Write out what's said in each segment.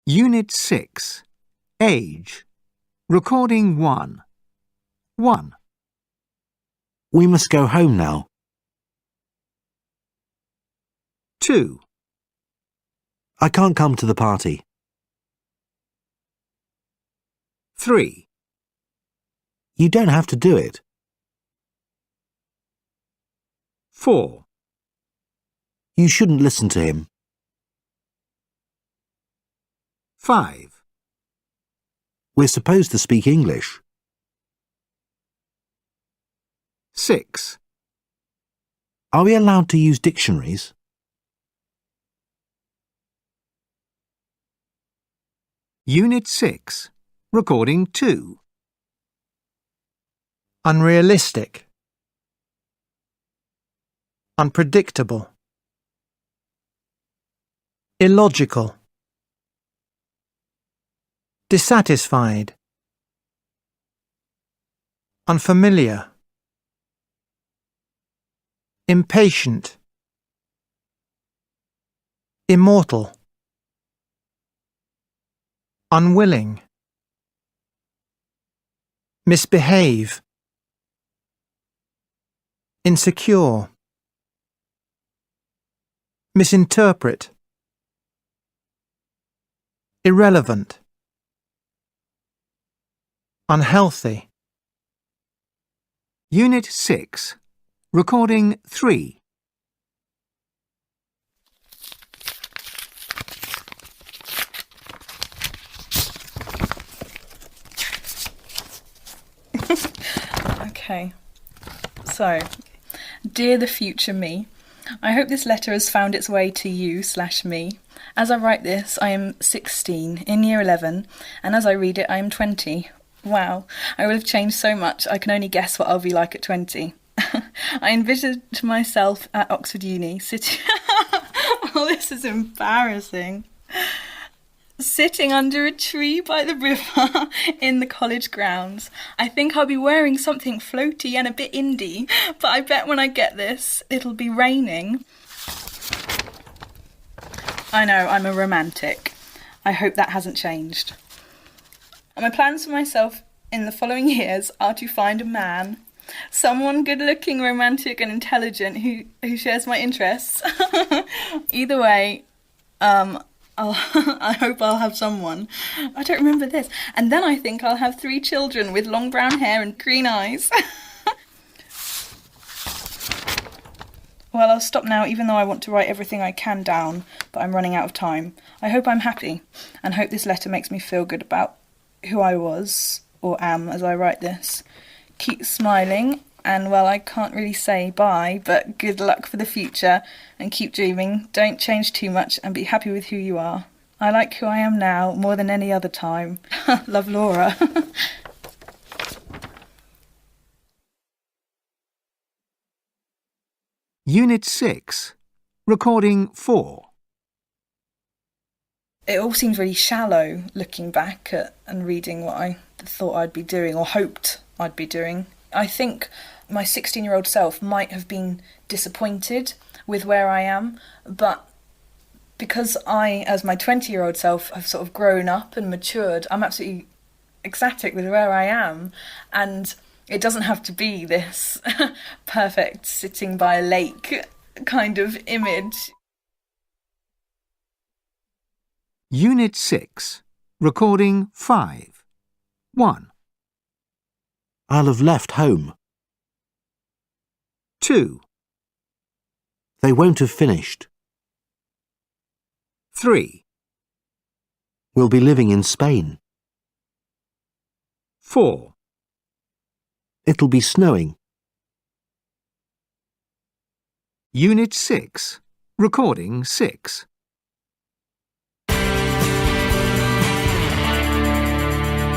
Unit 6. Age. Recording 1. 1. We must go home now. 2. I can't come to the party. 3. You don't have to do it. 4. You shouldn't listen to him. 5. We're supposed to speak English. 6. Are we allowed to use dictionaries? Unit 6. Recording 2. Unrealistic. Unpredictable. Illogical. Dissatisfied. Unfamiliar. Impatient. Immortal. Unwilling. Misbehave. Insecure. Misinterpret. Irrelevant. Unhealthy. Unit 6. Recording 3. Okay. So, dear the future me, I hope this letter has found its way to you/me. As I write this, I am 16, in year 11, and as I read it, I am 20. Wow, I will have changed so much, I can only guess what I'll be like at 20. I envisaged myself at Oxford Uni, sitting... Oh, this is embarrassing. Sitting under a tree by the river in the college grounds. I think I'll be wearing something floaty and a bit indie, but I bet when I get this, it'll be raining. I know, I'm a romantic. I hope that hasn't changed. My plans for myself in the following years are to find a man, someone good-looking, romantic and intelligent who shares my interests. Either way, I hope I'll have someone. I don't remember this. And then I think I'll have 3 children with long brown hair and green eyes. Well, I'll stop now, even though I want to write everything I can down, but I'm running out of time. I hope I'm happy, and hope this letter makes me feel good about who I was, or am, as I write this. Keep smiling, and well, I can't really say bye, but good luck for the future, and keep dreaming. Don't change too much, and be happy with who you are. I like who I am now, more than any other time. Love, Laura. Unit 6. Recording 4. It all seems really shallow, looking back at and reading what I thought I'd be doing, or hoped I'd be doing. I think my 16-year-old self might have been disappointed with where I am, but because I, as my 20-year-old self, have sort of grown up and matured, I'm absolutely ecstatic with where I am, and it doesn't have to be this perfect sitting by a lake kind of image. Unit 6. Recording 5. 1. I'll have left home. 2. They won't have finished. 3. We'll be living in Spain. 4. It'll be snowing. Unit 6. Recording 6.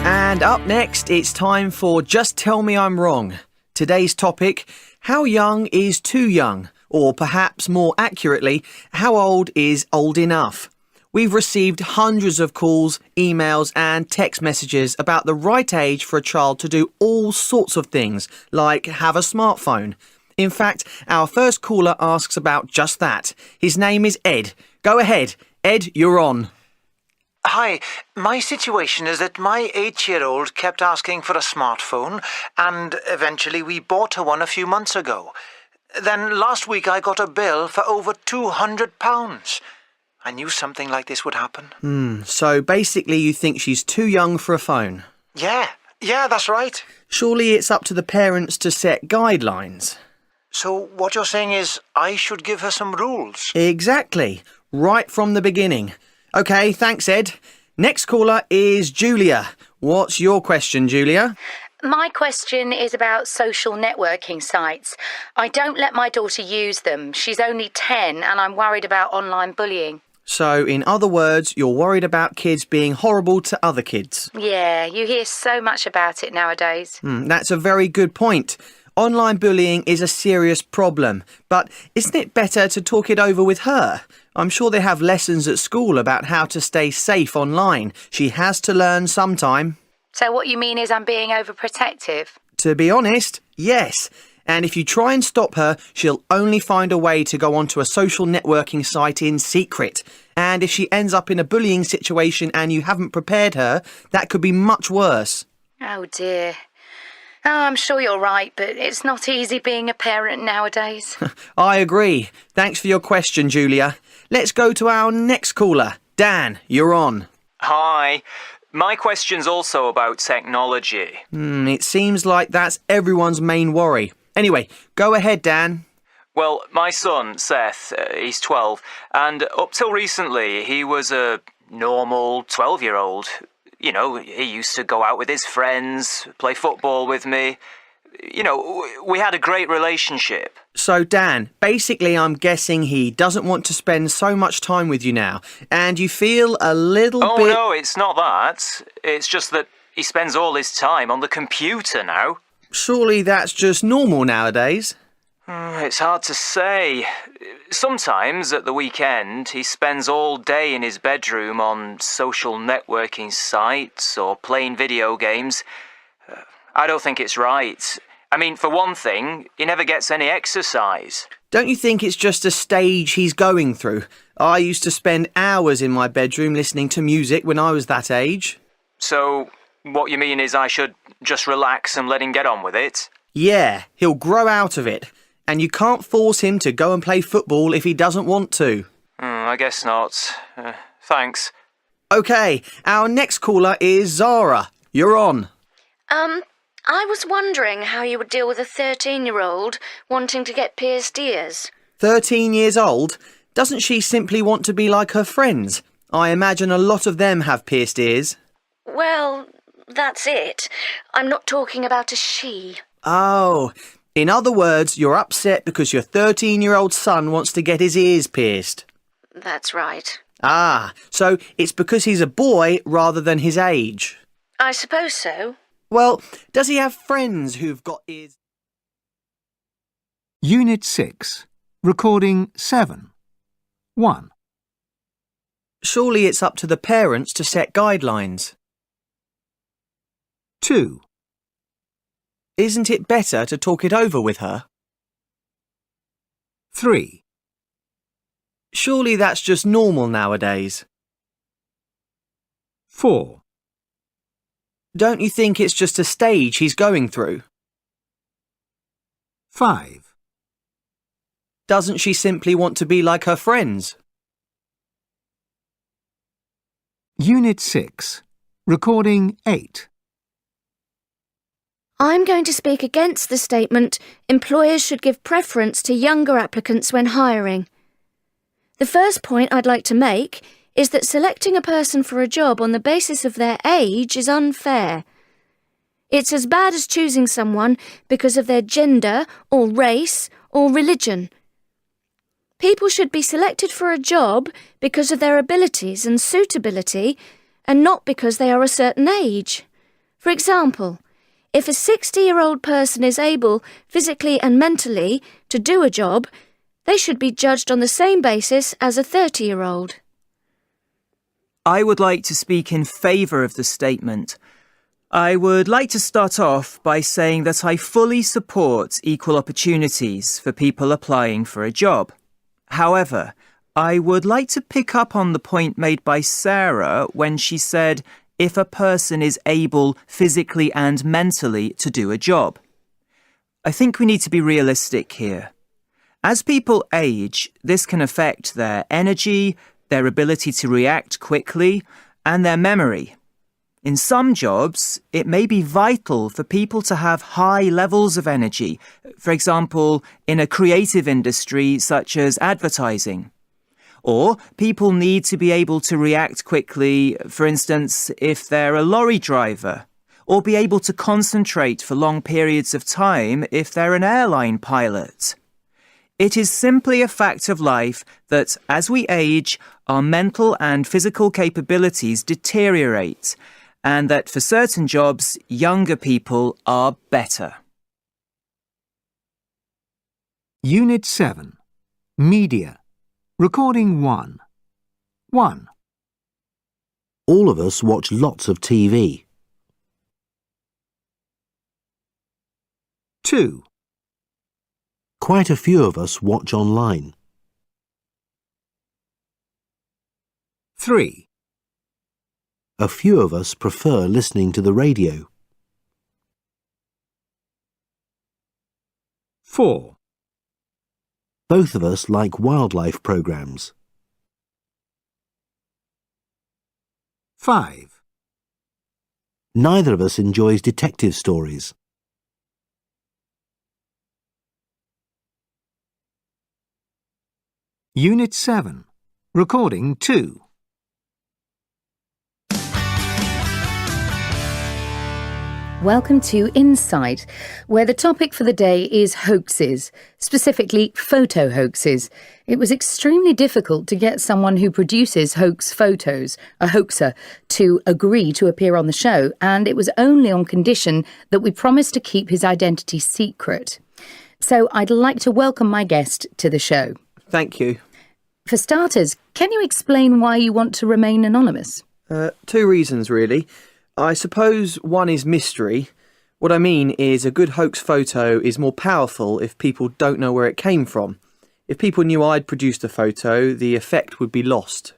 And up next, it's time for Just Tell Me I'm Wrong. Today's topic, how young is too young? Or perhaps more accurately, how old is old enough? We've received hundreds of calls, emails and text messages about the right age for a child to do all sorts of things, like have a smartphone. In fact, our first caller asks about just that. His name is Ed. Go ahead. Ed, you're on. Hi, my situation is that my 8-year-old kept asking for a smartphone, and eventually we bought her one a few months ago. Then last week I got a bill for over £200. I knew something like this would happen. So basically you think she's too young for a phone? Yeah, that's right. Surely it's up to the parents to set guidelines. So what you're saying is I should give her some rules? Exactly. Right from the beginning. OK, thanks, Ed. Next caller is Julia. What's your question, Julia? My question is about social networking sites. I don't let my daughter use them. She's only 10 and I'm worried about online bullying. So, in other words, you're worried about kids being horrible to other kids. Yeah, you hear so much about it nowadays. That's a very good point. Online bullying is a serious problem, but isn't it better to talk it over with her? I'm sure they have lessons at school about how to stay safe online. She has to learn sometime. So what you mean is I'm being overprotective? To be honest, yes. And if you try and stop her, she'll only find a way to go onto a social networking site in secret. And if she ends up in a bullying situation and you haven't prepared her, that could be much worse. Oh dear. Oh, I'm sure you're right, but it's not easy being a parent nowadays. I agree. Thanks for your question, Julia. Let's go to our next caller. Dan, you're on. Hi. My question's also about technology. It seems like that's everyone's main worry. Anyway, go ahead, Dan. Well, my son, Seth, he's 12, and up till recently he was a normal 12-year-old. You know, he used to go out with his friends, play football with me. You know, we had a great relationship. So, Dan, basically I'm guessing he doesn't want to spend so much time with you now, and you feel a little bit... Oh, no, it's not that. It's just that he spends all his time on the computer now. Surely that's just normal nowadays. It's hard to say. Sometimes, at the weekend, he spends all day in his bedroom on social networking sites or playing video games. I don't think it's right. I mean, for one thing, he never gets any exercise. Don't you think it's just a stage he's going through? I used to spend hours in my bedroom listening to music when I was that age. So, what you mean is I should just relax and let him get on with it? Yeah, he'll grow out of it. And you can't force him to go and play football if he doesn't want to. I guess not. Thanks. OK, our next caller is Zara. You're on. I was wondering how you would deal with a 13-year-old wanting to get pierced ears. 13 years old? Doesn't she simply want to be like her friends? I imagine a lot of them have pierced ears. Well, that's it. I'm not talking about a she. Oh, in other words, you're upset because your 13-year-old son wants to get his ears pierced. That's right. Ah, so it's because he's a boy rather than his age. I suppose so. Well, does he have friends who've got ears? Unit 6. Recording 7. 1. Surely it's up to the parents to set guidelines. 2. Isn't it better to talk it over with her? 3. Surely that's just normal nowadays. 4. Don't you think it's just a stage he's going through? 5. Doesn't she simply want to be like her friends? Unit 6. Recording 8. I'm going to speak against the statement employers should give preference to younger applicants when hiring. The first point I'd like to make is that selecting a person for a job on the basis of their age is unfair. It's as bad as choosing someone because of their gender or race or religion. People should be selected for a job because of their abilities and suitability and not because they are a certain age. For example, if a 60-year-old person is able, physically and mentally, to do a job, they should be judged on the same basis as a 30-year-old. I would like to speak in favour of the statement. I would like to start off by saying that I fully support equal opportunities for people applying for a job. However, I would like to pick up on the point made by Sarah when she said if a person is able physically and mentally to do a job. I think we need to be realistic here. As people age, this can affect their energy, their ability to react quickly, and their memory. In some jobs, it may be vital for people to have high levels of energy, for example, in a creative industry such as advertising. Or people need to be able to react quickly, for instance, if they're a lorry driver, or be able to concentrate for long periods of time if they're an airline pilot. It is simply a fact of life that as we age, our mental and physical capabilities deteriorate, and that for certain jobs, younger people are better. Unit 7. Media. Recording 1. 1. All of us watch lots of TV. 2. Quite a few of us watch online. 3. A few of us prefer listening to the radio. 4. Both of us like wildlife programs. 5. Neither of us enjoys detective stories. Unit 7. Recording 2. Welcome to Insight, where the topic for the day is hoaxes, specifically photo hoaxes. It was extremely difficult to get someone who produces hoax photos, a hoaxer, to agree to appear on the show, and it was only on condition that we promised to keep his identity secret. So I'd like to welcome my guest to the show. Thank you. For starters, can you explain why you want to remain anonymous? 2 reasons, really. I suppose one is mystery. What I mean is a good hoax photo is more powerful if people don't know where it came from. If people knew I'd produced a photo, the effect would be lost.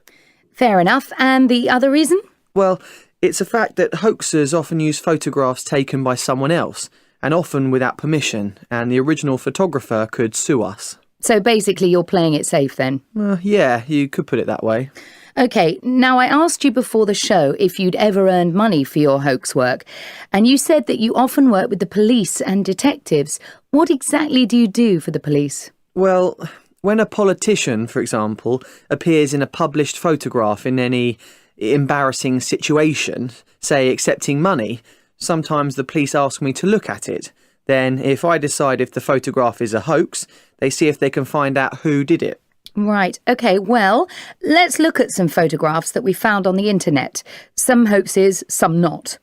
Fair enough. And the other reason? Well, it's a fact that hoaxers often use photographs taken by someone else, and often without permission, and the original photographer could sue us. So basically you're playing it safe then? Yeah, you could put it that way. OK, now I asked you before the show if you'd ever earned money for your hoax work, and you said that you often work with the police and detectives. What exactly do you do for the police? Well, when a politician, for example, appears in a published photograph in any embarrassing situation, say accepting money, sometimes the police ask me to look at it. Then, if I decide if the photograph is a hoax, they see if they can find out who did it. Right, OK, well, let's look at some photographs that we found on the internet. Some hoaxes, some not.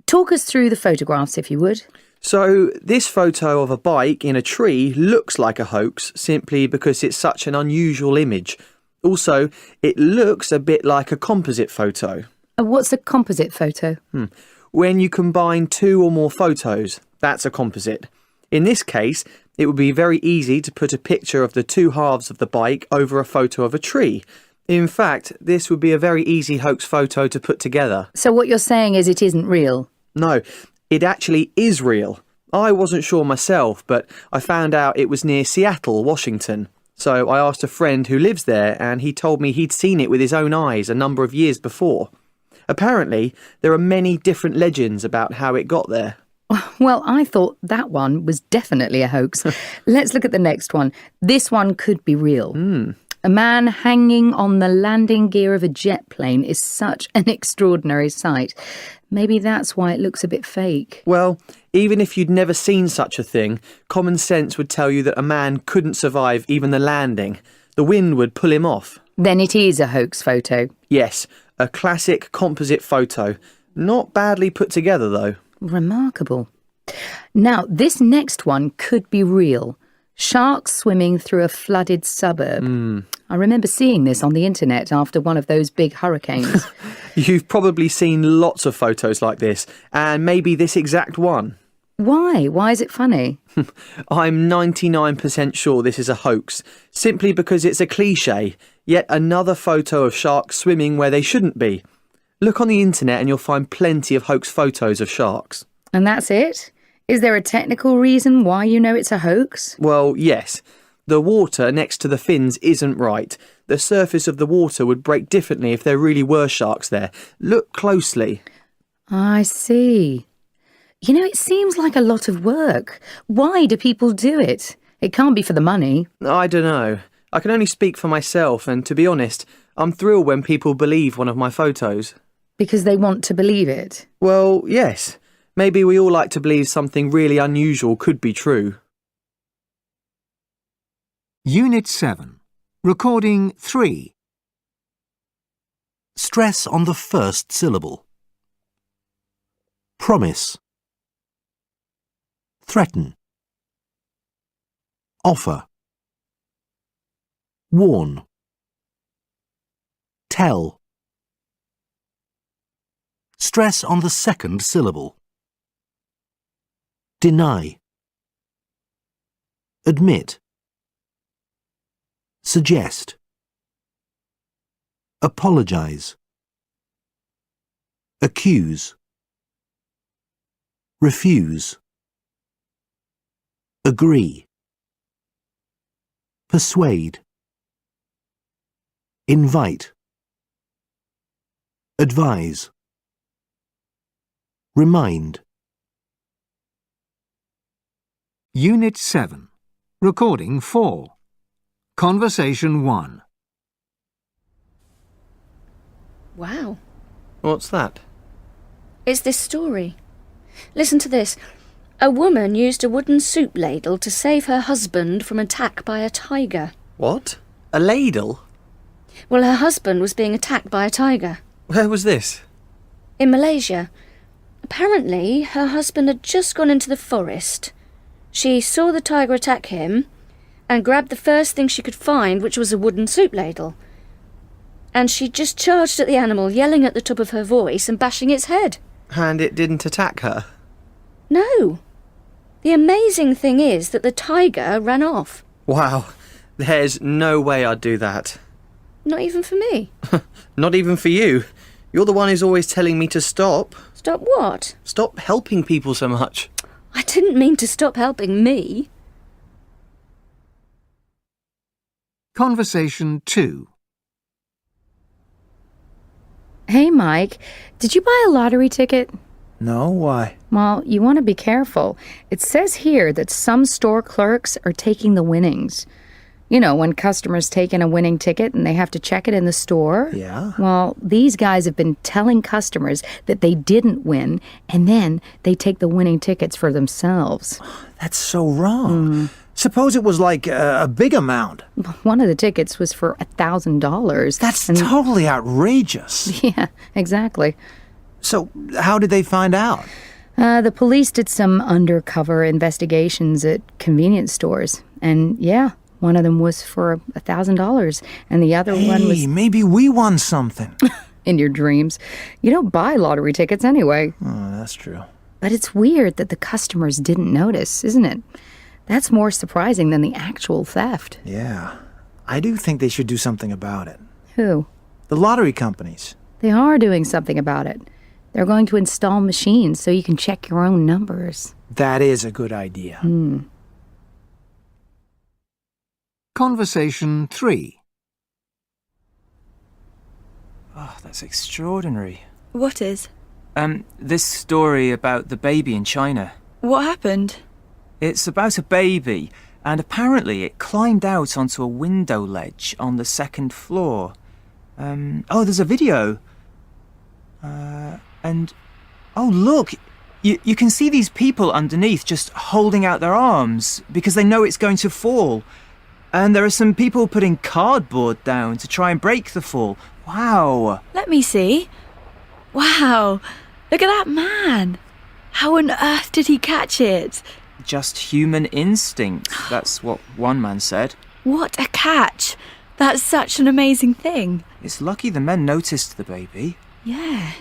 Talk us through the photographs, if you would. So, this photo of a bike in a tree looks like a hoax simply because it's such an unusual image. Also, it looks a bit like a composite photo. What's a composite photo? When you combine 2 or more photos, that's a composite. In this case, it would be very easy to put a picture of the 2 halves of the bike over a photo of a tree. In fact, this would be a very easy hoax photo to put together. So what you're saying is it isn't real? No, it actually is real. I wasn't sure myself, but I found out it was near Seattle, Washington. So I asked a friend who lives there, and he told me he'd seen it with his own eyes a number of years before. Apparently, there are many different legends about how it got there. Well, I thought that one was definitely a hoax. Let's look at the next one. This one could be real. A man hanging on the landing gear of a jet plane is such an extraordinary sight. Maybe that's why it looks a bit fake. Well, even if you'd never seen such a thing, common sense would tell you that a man couldn't survive even the landing. The wind would pull him off. Then it is a hoax photo. Yes, a classic composite photo. Not badly put together, though. Remarkable. Now, this next one could be real. Sharks swimming through a flooded suburb. I remember seeing this on the internet after one of those big hurricanes. You've probably seen lots of photos like this, and maybe this exact one. Why? Why is it funny? I'm 99% sure this is a hoax, simply because it's a cliché. Yet another photo of sharks swimming where they shouldn't be. Look on the internet and you'll find plenty of hoax photos of sharks. And that's it? Is there a technical reason why you know it's a hoax? Well, yes. The water next to the fins isn't right. The surface of the water would break differently if there really were sharks there. Look closely. I see. You know, it seems like a lot of work. Why do people do it? It can't be for the money. I don't know. I can only speak for myself, and to be honest, I'm thrilled when people believe one of my photos. Because they want to believe it? Well, yes. Maybe we all like to believe something really unusual could be true. Unit 7. Recording 3. Stress on the first syllable. Promise. Threaten. Offer. Warn. Tell. Stress on the second syllable. Deny. Admit. Suggest. Apologize. Accuse. Refuse. Agree. Persuade. Invite. Advise. Remind. Unit 7. Recording 4. Conversation 1. Wow. What's that? It's this story. Listen to this. A woman used a wooden soup ladle to save her husband from attack by a tiger. What? A ladle? Well, her husband was being attacked by a tiger. Where was this? In Malaysia. Apparently, her husband had just gone into the forest. She saw the tiger attack him and grabbed the first thing she could find, which was a wooden soup ladle. And she just charged at the animal, yelling at the top of her voice and bashing its head. And it didn't attack her? No. The amazing thing is that the tiger ran off. Wow. There's no way I'd do that. Not even for me. Not even for you. You're the one who's always telling me to stop. Stop what? Stop helping people so much. I didn't mean to stop helping me. Conversation 2. Hey, Mike, did you buy a lottery ticket? No, why? Well, you want to be careful. It says here that some store clerks are taking the winnings. You know, when customers take in a winning ticket and they have to check it in the store. Yeah? Well, these guys have been telling customers that they didn't win, and then they take the winning tickets for themselves. That's so wrong. Suppose it was like a big amount. One of the tickets was for $1,000. That's totally outrageous. Yeah, exactly. So how did they find out? The police did some undercover investigations at convenience stores. And yeah, one of them was for $1,000. And the other one was... Hey, maybe we won something. In your dreams. You don't buy lottery tickets anyway. Oh, that's true. But it's weird that the customers didn't notice, isn't it? That's more surprising than the actual theft. Yeah. I do think they should do something about it. Who? The lottery companies. They are doing something about it. They're going to install machines so you can check your own numbers. That is a good idea. Conversation 3. Oh, that's extraordinary. What is? This story about the baby in China. What happened? It's about a baby, and apparently it climbed out onto a window ledge on the second floor. There's a video. Oh, look! You can see these people underneath just holding out their arms because they know it's going to fall. And there are some people putting cardboard down to try and break the fall. Wow! Let me see. Wow! Look at that man! How on earth did he catch it? Just human instinct, that's what one man said. What a catch! That's such an amazing thing. It's lucky the men noticed the baby. Yeah.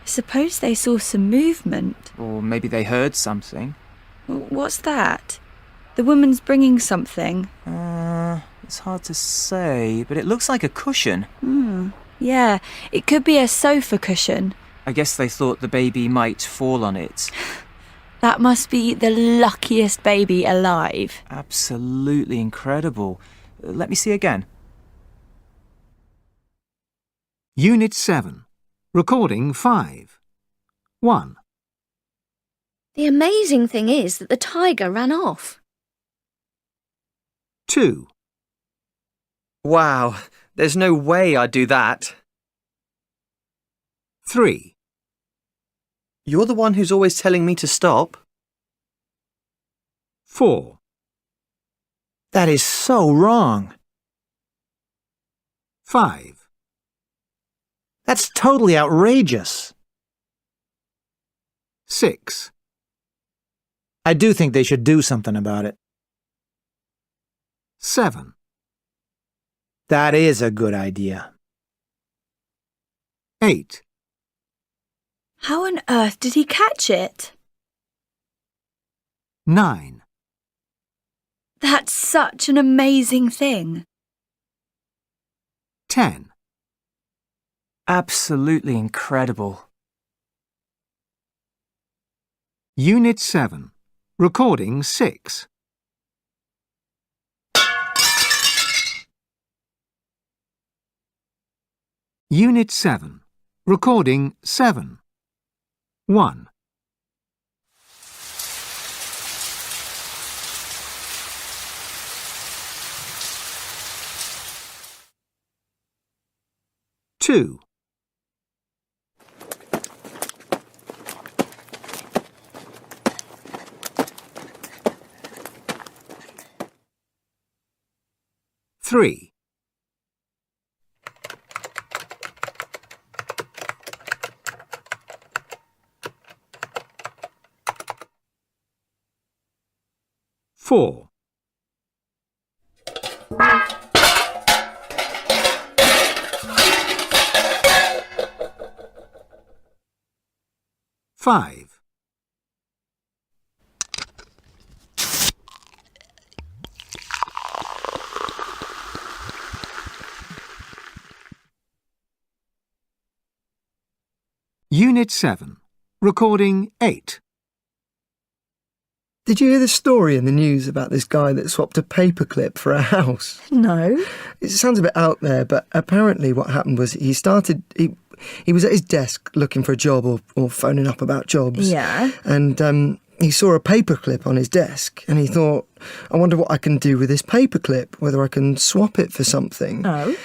suppose they saw some movement. Or maybe they heard something. What's that? The woman's bringing something. It's hard to say, but it looks like a cushion. Yeah, it could be a sofa cushion. I guess they thought the baby might fall on it. That must be the luckiest baby alive. Absolutely incredible. Let me see again. Unit 7. Recording 5. 1. The amazing thing is that the tiger ran off. 2. Wow, there's no way I'd do that. 3. You're the one who's always telling me to stop. 4. That is so wrong. 5. That's totally outrageous. 6. I do think they should do something about it. 7. That is a good idea. 8. How on earth did he catch it? 9. That's such an amazing thing. 10. Absolutely incredible. Unit 7. Recording 6. Unit 7. Recording 7. 1. 2. 3. 4. 5. 7. Recording 8. Did you hear the story in the news about this guy that swapped a paperclip for a house? No. It sounds a bit out there, but apparently what happened was he was at his desk looking for a job or phoning up about jobs. Yeah. And he saw a paperclip on his desk and he thought, I wonder what I can do with this paperclip, whether I can swap it for something. Oh.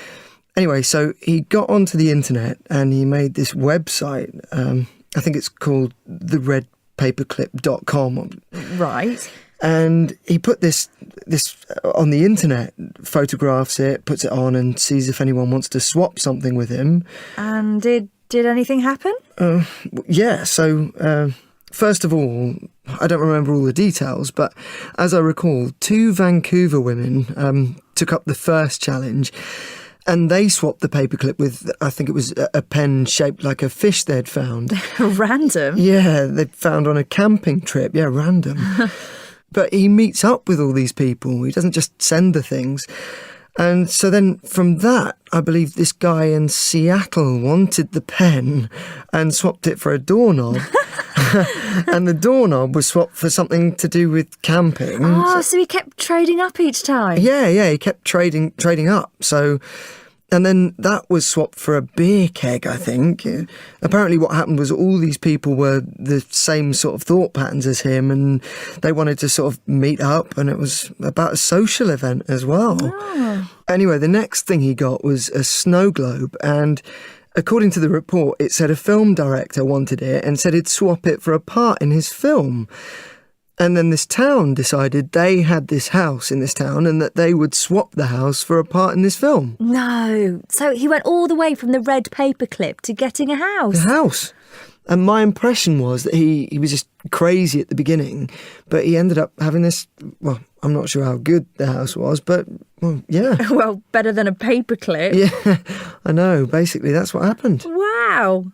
Anyway, so he got onto the internet and he made this website. I think it's called theredpaperclip.com. Right. And he put this on the internet, photographs it, puts it on and sees if anyone wants to swap something with him. And did anything happen? Yeah, so first of all, I don't remember all the details, but as I recall, 2 Vancouver women took up the first challenge. And they swapped the paperclip with, I think it was a pen shaped like a fish they'd found. Random? Yeah, they'd found on a camping trip. Yeah, random. But he meets up with all these people. He doesn't just send the things. And so then from that, I believe this guy in Seattle wanted the pen and swapped it for a doorknob. And the doorknob was swapped for something to do with camping. Oh, so he kept trading up each time? Yeah, he kept trading up. So, and then that was swapped for a beer keg, I think. Apparently what happened was all these people were the same sort of thought patterns as him and they wanted to sort of meet up and it was about a social event as well. Oh. Anyway, the next thing he got was a snow globe and according to the report, it said a film director wanted it and said he'd swap it for a part in his film. And then this town decided they had this house in this town and that they would swap the house for a part in this film. No. So he went all the way from the red paperclip to getting a house? The house. And my impression was that he was just crazy at the beginning, but he ended up having this, well, I'm not sure how good the house was, but, well, yeah. Well, better than a paperclip. Yeah, I know. Basically, that's what happened. Wow.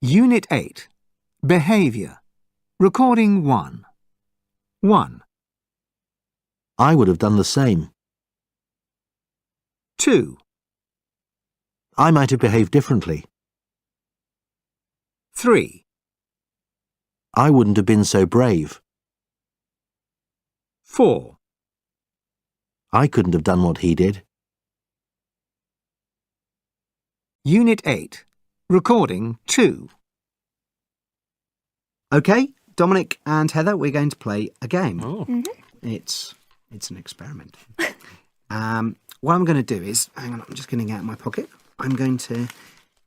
Unit 8. Behaviour. Recording 1. 1, I would have done the same. 2, I might have behaved differently. 3, I wouldn't have been so brave. 4, I couldn't have done what he did. Unit 8. Recording 2. OK, Dominic and Heather, we're going to play a game. Oh. It's an experiment. What I'm going to do is, hang on, I'm just getting out of my pocket. I'm going to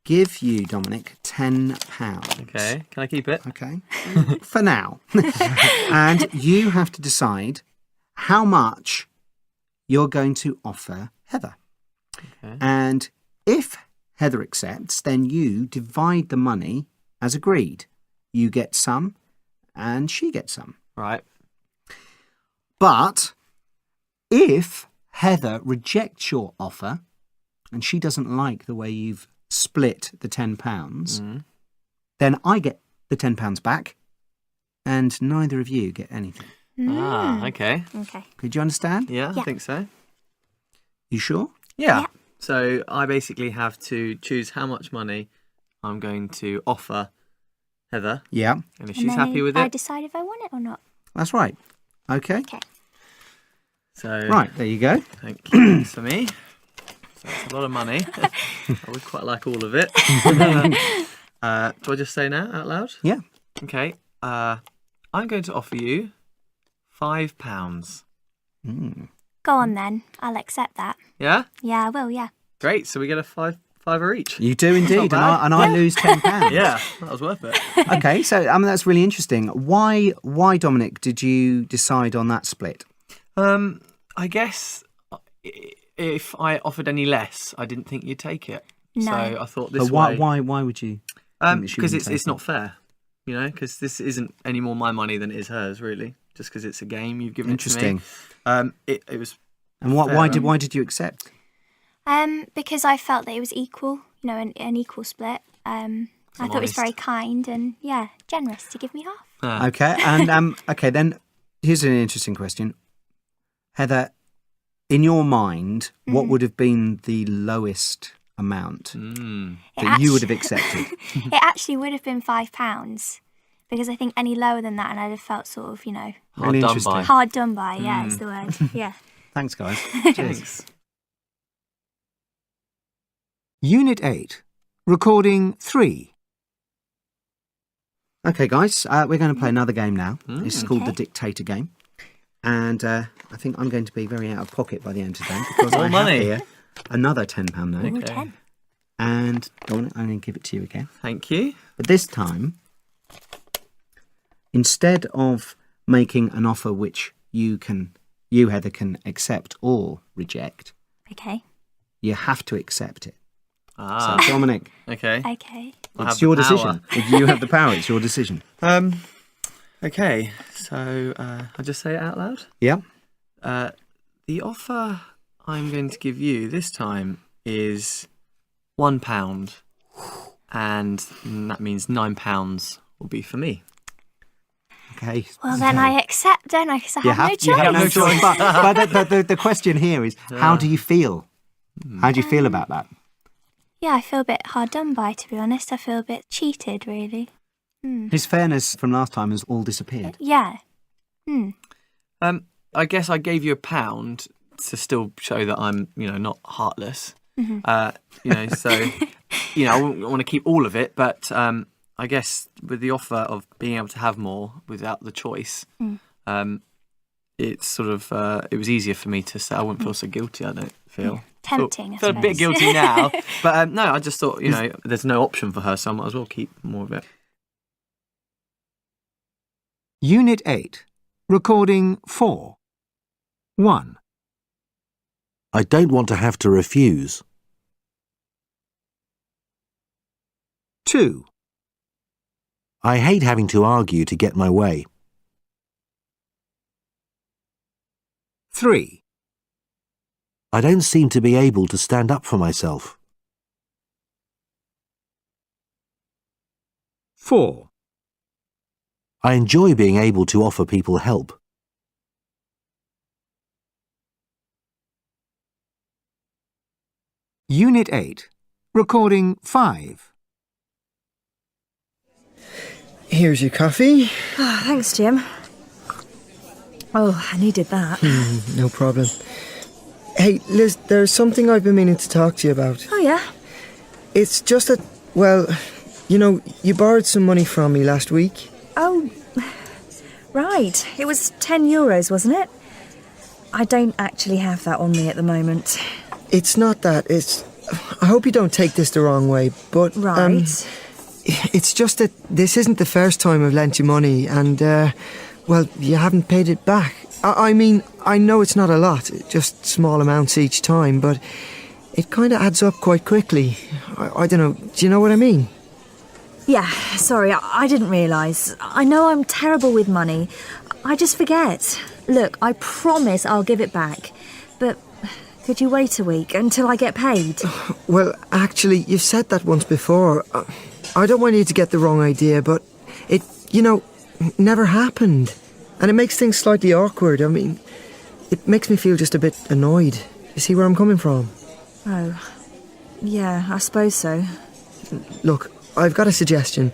give you, Dominic, £10. Okay, can I keep it? Okay, for now. And you have to decide how much you're going to offer Heather. Okay. And if Heather accepts, then you divide the money as agreed. You get some and she gets some. Right. But if Heather rejects your offer and she doesn't like the way you've split the £10, then I get the £10 back and neither of you get anything. Ah, okay. Okay. Could you understand? Yeah, Yeah. I think so. You sure? Yeah. Yeah. So I basically have to choose how much money I'm going to offer Heather. Yeah. And if she's happy with I it. decide if I want it or not. That's right. Okay. Okay. So Right, there you go. thank you. That's for me. So that's a lot of money. I would quite like all of it. Do I just say now out loud? Yeah. Okay. I'm going to offer you £5. Go on then. I'll accept that. Yeah? Yeah, I will, yeah. Great. So we get a fiver each. You do indeed, and I lose £10. Yeah, that was worth it. Okay, so that's really interesting. Why, Dominic, did you decide on that split? I guess if I offered any less, I didn't think you'd take it. No. So I thought this But way. why would you? think that she Because wouldn't take it's not fair, you know. Because this isn't any more my money than it is hers, really. Just because it's a game, you've given it to me. Interesting. It was. And why fair. did you accept? Because I felt that it was equal, you know, an equal split. I thought it was very honest. kind and, yeah, generous to give me half. Okay, and okay, then here's an interesting question. Heather, in your mind, what would have been the lowest amount that you would have accepted? It actually would have been £5 because I think any lower than that and I'd have felt sort of, you know, Really interesting. hard done by. Yeah, is the word. Yeah. Thanks, guys. Thanks. Unit 8. Recording 3. Okay, guys, we're going to play another game now. This is called the Okay. Dictator game. And I think I'm going to be very out of pocket by the end of the day because I money. have here another £10 note. Ooh, Okay. 10. And Dominic, I'm going to give it to you again. Thank you. But this time, instead of making an offer which you, Heather, can accept or reject, Okay. you have to accept it. Ah. So, Dominic, Okay. Okay. I have it's the your power. decision. If you have the power, it's your decision. Okay. So I'll just say it out loud. Yeah? The offer I'm going to give you this time is £1, and that means £9 will be for me. Okay. Well, then I accept, don't I? Because I have no choice. You have no choice. But the question here is, how do you feel? How do you feel about that? Yeah, I feel a bit hard done by, to be honest. I feel a bit cheated, really. His fairness from last time has all disappeared. Yeah. I guess I gave you £1 to still show that I'm, not heartless. So, I want to keep all of it, but I guess with the offer of being able to have more without the choice, it's sort of it was easier for me to say. I wouldn't feel so guilty. I don't feel Tempting, I feel a bit suppose. guilty now, but no, I just thought there's no option for her, so I might as well keep more of it. Unit 8. Recording 4. 1, I don't want to have to refuse. 2, I hate having to argue to get my way. 3, I don't seem to be able to stand up for myself. 4. I enjoy being able to offer people help. Unit 8. Recording 5. Here's your coffee. Oh, thanks, Jim. Oh, I needed that. No problem. Hey, Liz, there's something I've been meaning to talk to you about. Oh, yeah? It's just that, well, you know, you borrowed some money from me last week. Oh, right. It was €10, wasn't it? I don't actually have that on me at the moment. It's not that, it's... I hope you don't take this the wrong way, but... Right. It's just that this isn't the first time I've lent you money and, well, you haven't paid it back. I mean, I know it's not a lot, just small amounts each time, but it kind of adds up quite quickly. I don't know, do you know what I mean? Yeah, sorry, I didn't realise. I know I'm terrible with money. I just forget. Look, I promise I'll give it back. But could you wait a week until I get paid? Well, actually, you've said that once before. I don't want you to get the wrong idea, but it, you know, never happened. And it makes things slightly awkward. I mean, it makes me feel just a bit annoyed. You see where I'm coming from? Oh, yeah, I suppose so. Look, I've got a suggestion.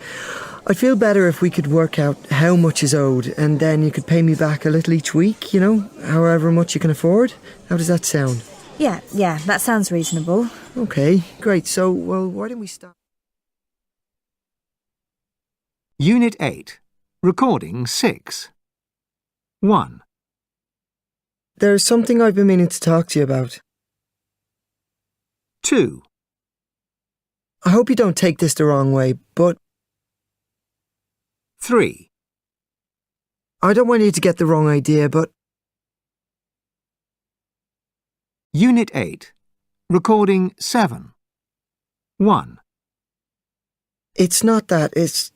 I'd feel better if we could work out how much is owed, and then you could pay me back a little each week, you know, however much you can afford. How does that sound? Yeah, that sounds reasonable. Okay, great. So, well, why don't we start? Unit 8. Recording 6. 1. There's something I've been meaning to talk to you about. 2. I hope you don't take this the wrong way, but... 3. I don't want you to get the wrong idea, but... Unit 8. Recording 7. 1. It's not that, it's...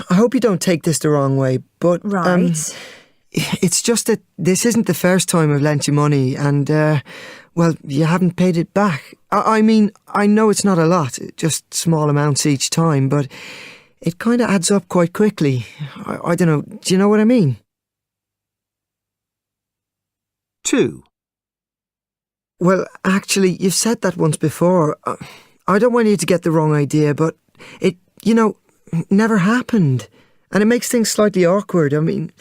I hope you don't take this the wrong way, but... Right. It's just that this isn't the first time I've lent you money and, well, you haven't paid it back. I mean, I know it's not a lot, just small amounts each time, but it kind of adds up quite quickly. I don't know, do you know what I mean? 2. Well, actually, you've said that once before. I don't want you to get the wrong idea, but it, you know, never happened. And it makes things slightly awkward. I mean,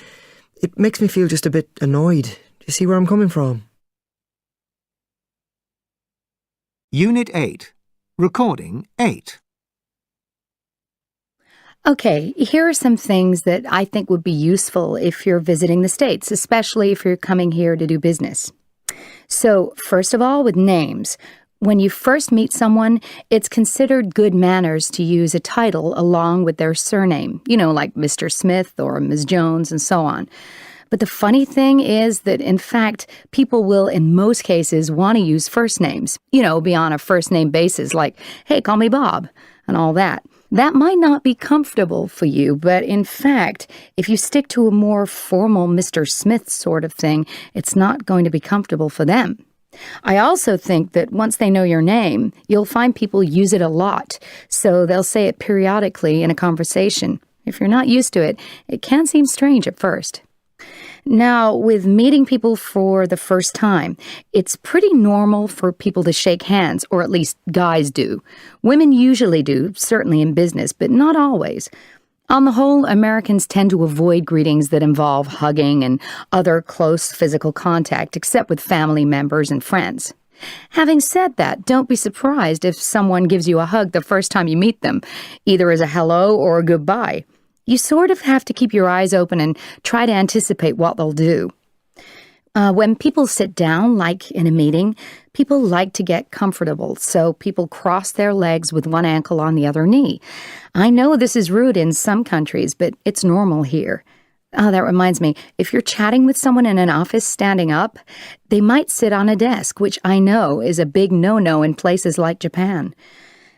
it makes me feel just a bit annoyed. Do you see where I'm coming from? Unit 8. Recording 8. Okay, here are some things that I think would be useful if you're visiting the States, especially if you're coming here to do business. So, first of all, with names. When you first meet someone, it's considered good manners to use a title along with their surname, you know, like Mr. Smith or Ms. Jones and so on. But the funny thing is that, in fact, people will, in most cases, want to use first names, you know, be on a first-name basis, like, hey, call me Bob, and all that. That might not be comfortable for you, but in fact, if you stick to a more formal Mr. Smith sort of thing, it's not going to be comfortable for them. I also think that once they know your name, you'll find people use it a lot, so they'll say it periodically in a conversation. If you're not used to it, it can seem strange at first. Now, with meeting people for the first time, it's pretty normal for people to shake hands, or at least guys do. Women usually do, certainly in business, but not always. On the whole, Americans tend to avoid greetings that involve hugging and other close physical contact, except with family members and friends. Having said that, don't be surprised if someone gives you a hug the first time you meet them, either as a hello or a goodbye. You sort of have to keep your eyes open and try to anticipate what they'll do. When people sit down, like in a meeting, people like to get comfortable, so people cross their legs with one ankle on the other knee. I know this is rude in some countries, but it's normal here. That reminds me, if you're chatting with someone in an office standing up, they might sit on a desk, which I know is a big no-no in places like Japan.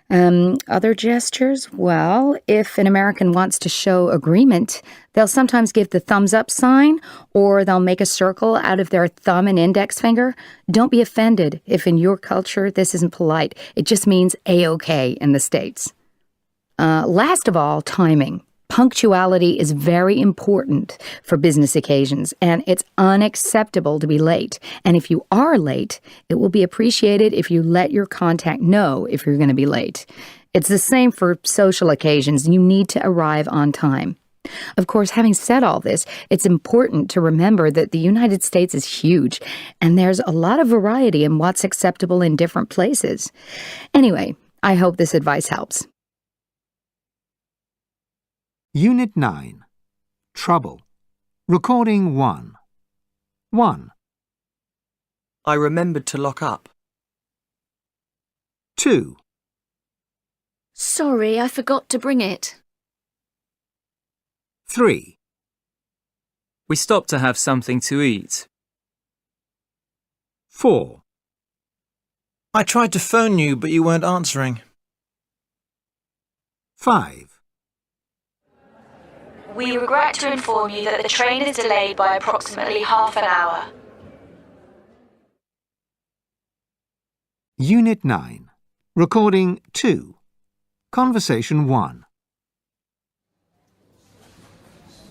Other gestures? Well, if an American wants to show agreement, they'll sometimes give the thumbs up sign, or they'll make a circle out of their thumb and index finger. Don't be offended if in your culture this isn't polite. It just means A-OK in the States. Last of all, timing. Punctuality is very important for business occasions, and it's unacceptable to be late. And if you are late, it will be appreciated if you let your contact know if you're going to be late. It's the same for social occasions. You need to arrive on time. Of course, having said all this, it's important to remember that the United States is huge, and there's a lot of variety in what's acceptable in different places. Anyway, I hope this advice helps. Unit 9. Trouble. Recording 1. 1, I remembered to lock up. 2, Sorry, I forgot to bring it. 3, We stopped to have something to eat. 4, I tried to phone you, but you weren't answering. 5, We regret to inform you that the train is delayed by approximately half an hour. Unit 9. Recording 2. Conversation 1.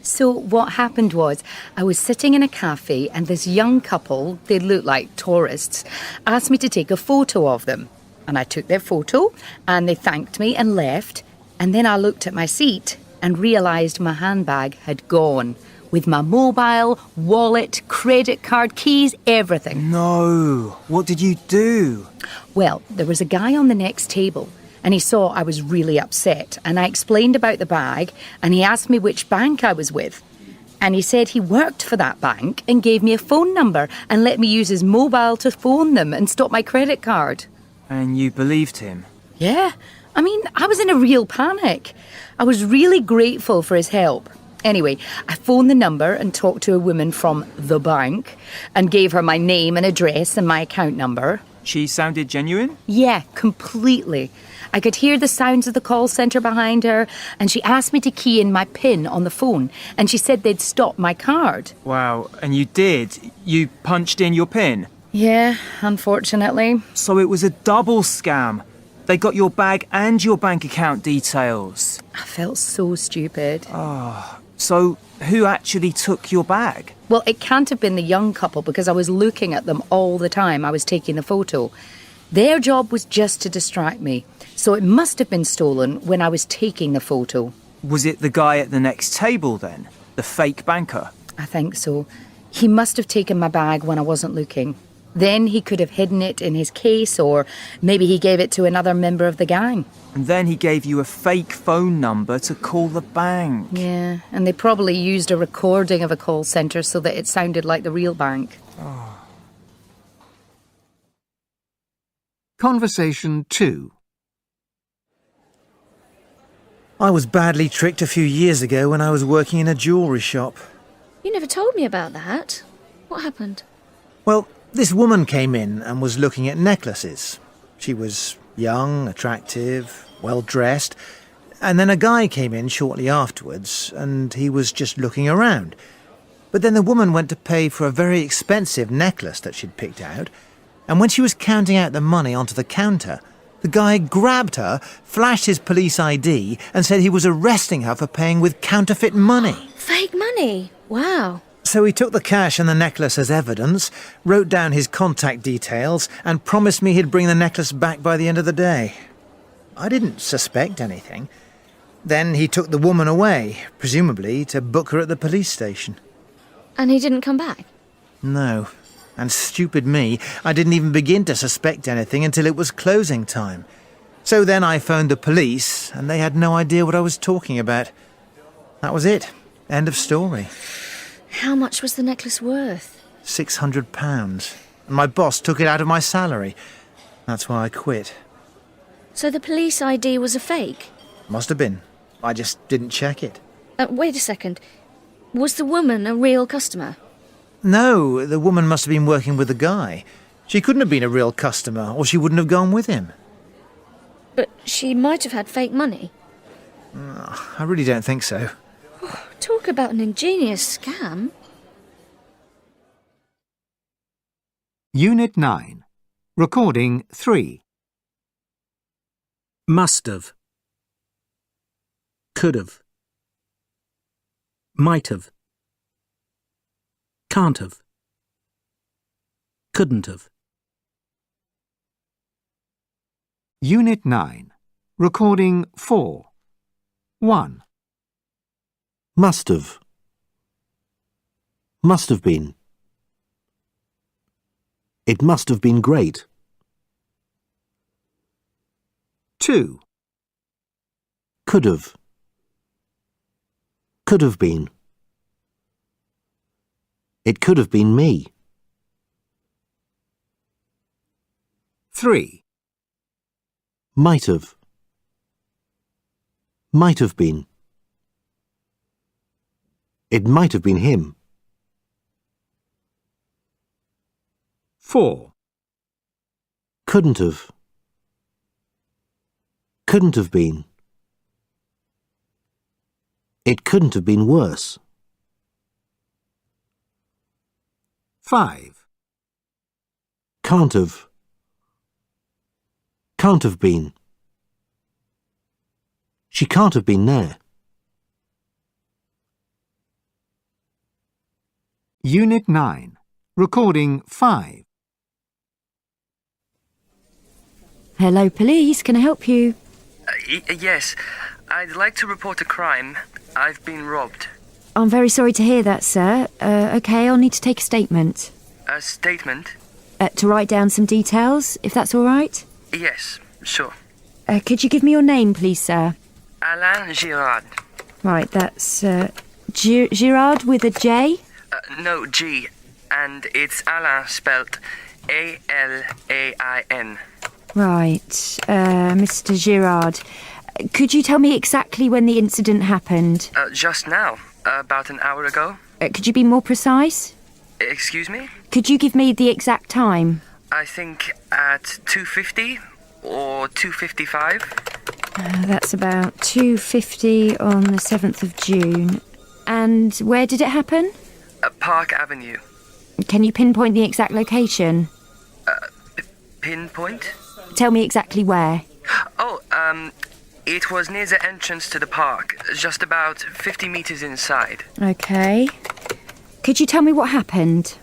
So what happened was, I was sitting in a cafe and this young couple, they looked like tourists, asked me to take a photo of them. And I took their photo and they thanked me and left. And then I looked at my seat and realised my handbag had gone, with my mobile, wallet, credit card, keys, everything. No, what did you do? Well, there was a guy on the next table and he saw I was really upset, and I explained about the bag and he asked me which bank I was with. And he said he worked for that bank and gave me a phone number and let me use his mobile to phone them and stop my credit card. And you believed him? Yeah, I mean, I was in a real panic. I was really grateful for his help. Anyway, I phoned the number and talked to a woman from the bank and gave her my name and address and my account number. She sounded genuine? Yeah, completely. I could hear the sounds of the call centre behind her, and she asked me to key in my PIN on the phone, and she said they'd stop my card. Wow, and you did? You punched in your PIN? Yeah, unfortunately. So it was a double scam. They got your bag and your bank account details. I felt so stupid. So who actually took your bag? Well, it can't have been the young couple because I was looking at them all the time I was taking the photo. Their job was just to distract me, so it must have been stolen when I was taking the photo. Was it the guy at the next table then? The fake banker? I think so. He must have taken my bag when I wasn't looking. Then he could have hidden it in his case, or maybe he gave it to another member of the gang. And then he gave you a fake phone number to call the bank. Yeah, and they probably used a recording of a call centre so that it sounded like the real bank. Conversation 2. I was badly tricked a few years ago when I was working in a jewellery shop. You never told me about that. What happened? Well, this woman came in and was looking at necklaces. She was young, attractive, well-dressed, and then a guy came in shortly afterwards and he was just looking around. But then the woman went to pay for a very expensive necklace that she'd picked out, and when she was counting out the money onto the counter, the guy grabbed her, flashed his police ID and said he was arresting her for paying with counterfeit money. Fake money? Wow. So he took the cash and the necklace as evidence, wrote down his contact details, and promised me he'd bring the necklace back by the end of the day. I didn't suspect anything. Then he took the woman away, presumably to book her at the police station. And he didn't come back? No. And stupid me, I didn't even begin to suspect anything until it was closing time. So then I phoned the police, and they had no idea what I was talking about. That was it. End of story. How much was the necklace worth? £600. And my boss took it out of my salary. That's why I quit. So the police ID was a fake? Must have been. I just didn't check it. Wait a second. Was the woman a real customer? No, the woman must have been working with the guy. She couldn't have been a real customer, or she wouldn't have gone with him. But she might have had fake money. I really don't think so. Talk about an ingenious scam. Unit 9. Recording 3. Must have. Could have. Might have. Can't have. Couldn't have. Unit 9. Recording 4. 1. Must have. Must have been. It must have been great. 2. Could have. Could have been. It could have been me. 3. Might have. Might have been. It might have been him. 4. Couldn't have. Couldn't have been. It couldn't have been worse. 5. Can't have. Can't have been. She can't have been there. Unit 9. Recording 5. Hello, police. Can I help you? Yes. I'd like to report a crime. I've been robbed. I'm very sorry to hear that, sir. OK, I'll need to take a statement. A statement? To write down some details, if that's all right? Yes, sure. Could you give me your name, please, sir? Alain Girard. Right, that's Girard with a J? No, G. And it's Alain spelt A-L-A-I-N. Right, Mr. Girard. Could you tell me exactly when the incident happened? Just now. About an hour ago. Could you be more precise? Excuse me? Could you give me the exact time? I think at 2:50 or 2:55. That's about 2:50 on the 7th of June. And where did it happen? Park Avenue. Can you pinpoint the exact location? Pinpoint? Tell me exactly where. Oh, it was near the entrance to the park, just about 50 meters inside. OK. Could you tell me what happened?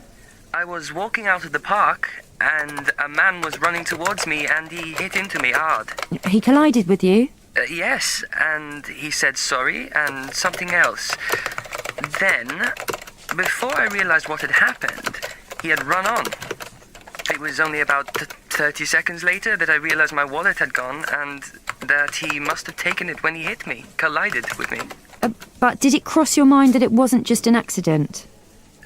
I was walking out of the park, and a man was running towards me, and he hit into me hard. He collided with you? Yes, and he said sorry and something else. Then, before I realized what had happened, he had run on. It was only about 30 seconds later that I realized my wallet had gone and that he must have taken it when he hit me, collided with me. But did it cross your mind that it wasn't just an accident?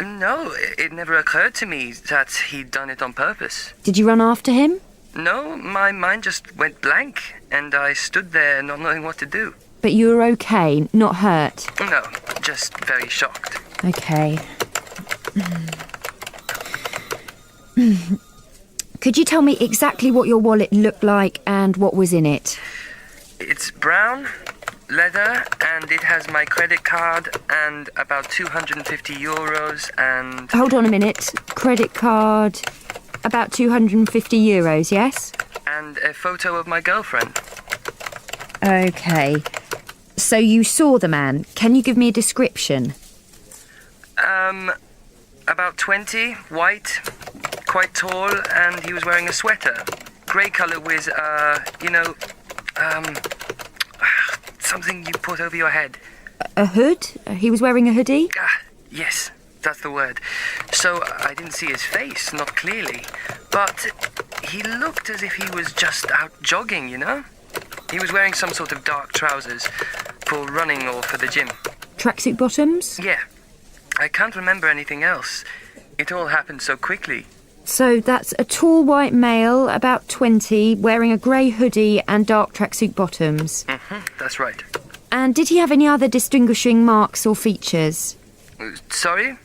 No, it never occurred to me that he'd done it on purpose. Did you run after him? No, my mind just went blank and I stood there not knowing what to do. But you were okay, not hurt? No, just very shocked. Okay. Could you tell me exactly what your wallet looked like and what was in it? It's brown, leather, and it has my credit card and about 250 euros and... Hold on a minute. Credit card, about 250 euros, yes? And a photo of my girlfriend. OK. So you saw the man. Can you give me a description? About 20, white, quite tall, and he was wearing a sweater. Grey colour with, something you put over your head. A hood? He was wearing a hoodie? Yes, that's the word. So I didn't see his face, not clearly. But he looked as if he was just out jogging, you know? He was wearing some sort of dark trousers for running or for the gym. Tracksuit bottoms? Yeah. I can't remember anything else. It all happened so quickly. So that's a tall white male, about 20, wearing a grey hoodie and dark tracksuit bottoms. That's right. And did he have any other distinguishing marks or features? Sorry?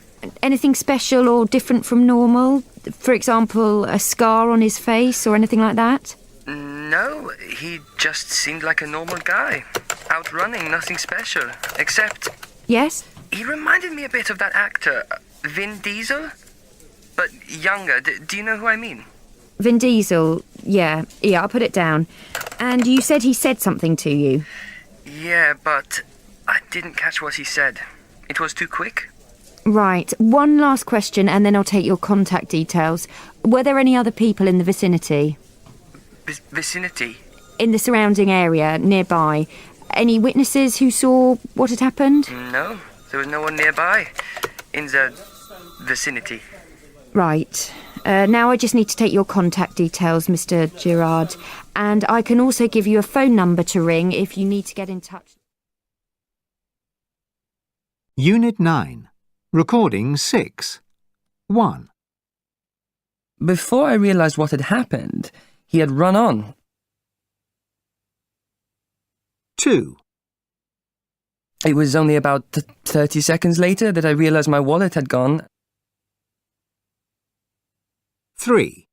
Anything special or different from normal? For example, a scar on his face or anything like that? No, he just seemed like a normal guy. Out running, nothing special. Except... Yes? He reminded me a bit of that actor, Vin Diesel, but younger. Do you know who I mean? Vin Diesel, yeah, I'll put it down. And you said he said something to you? Yeah, but I didn't catch what he said. It was too quick. Right, one last question and then I'll take your contact details. Were there any other people in the vicinity? Vicinity? In the surrounding area, nearby? Any witnesses who saw what had happened? No, there was no one nearby. In the vicinity. Right. Now I just need to take your contact details, Mr. Girard. And I can also give you a phone number to ring if you need to get in touch. Unit 9. Recording 6. 1. Before I realised what had happened, he had run on. 2. It was only about 30 seconds later that I realised my wallet had gone. 3.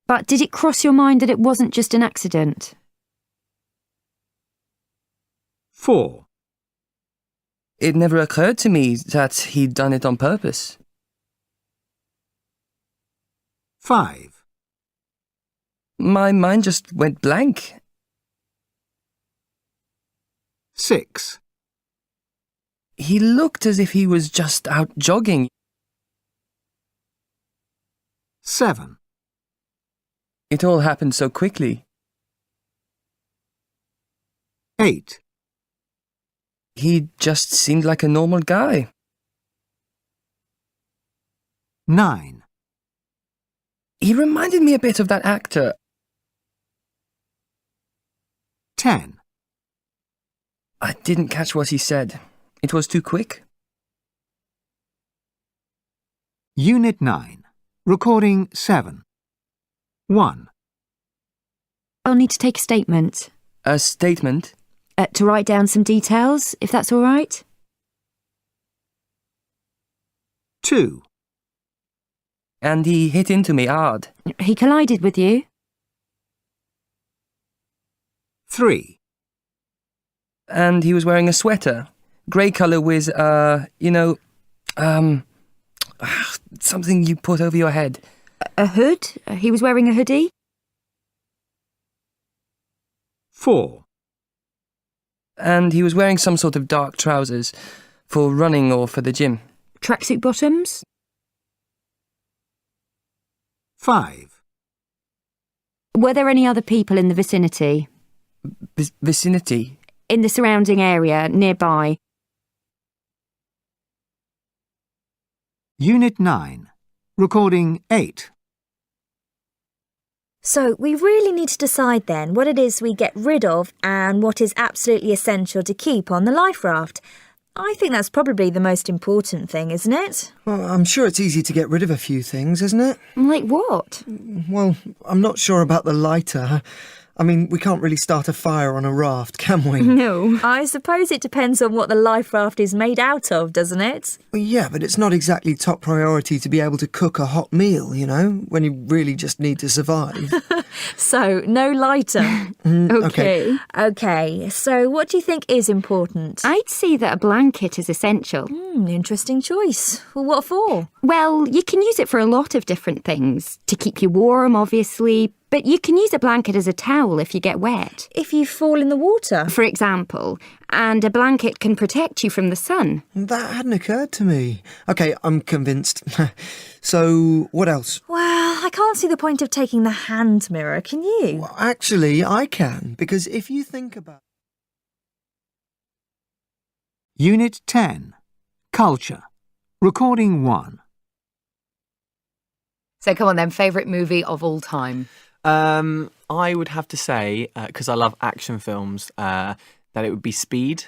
But did it cross your mind that it wasn't just an accident? 4. It never occurred to me that he'd done it on purpose. 5. My mind just went blank. 6. He looked as if he was just out jogging. 7. It all happened so quickly. 8. He just seemed like a normal guy. 9. He reminded me a bit of that actor. 10. I didn't catch what he said. It was too quick. Unit 9. Recording 7. 1. I'll need to take a statement. A statement? To write down some details, if that's all right. 2. And he hit into me hard. He collided with you? 3. And he was wearing a sweater. Grey colour with, something you put over your head. A hood? He was wearing a hoodie? 4. And he was wearing some sort of dark trousers for running or for the gym. Tracksuit bottoms? 5. Were there any other people in the vicinity? Vicinity? In the surrounding area, nearby? Unit 9. Recording 8. So we really need to decide then what it is we get rid of and what is absolutely essential to keep on the life raft. I think that's probably the most important thing, isn't it? Well, I'm sure it's easy to get rid of a few things, isn't it? Like what? Well, I'm not sure about the lighter. I mean, we can't really start a fire on a raft, can we? No. I suppose it depends on what the life raft is made out of, doesn't it? Well, yeah, but it's not exactly top priority to be able to cook a hot meal, you know, when you really just need to survive. So, no lighter. Okay. OK, so what do you think is important? I'd say that a blanket is essential. Interesting choice. Well, what for? Well, you can use it for a lot of different things. To keep you warm, obviously, but you can use a blanket as a towel if you get wet. If you fall in the water? For example. And a blanket can protect you from the sun. That hadn't occurred to me. OK, I'm convinced. So, what else? Well, I can't see the point of taking the hand mirror, can you? Well, actually, I can, because if you think about... Unit 10. Culture. Recording 1. So come on then, favourite movie of all time? I would have to say, because I love action films, that it would be Speed.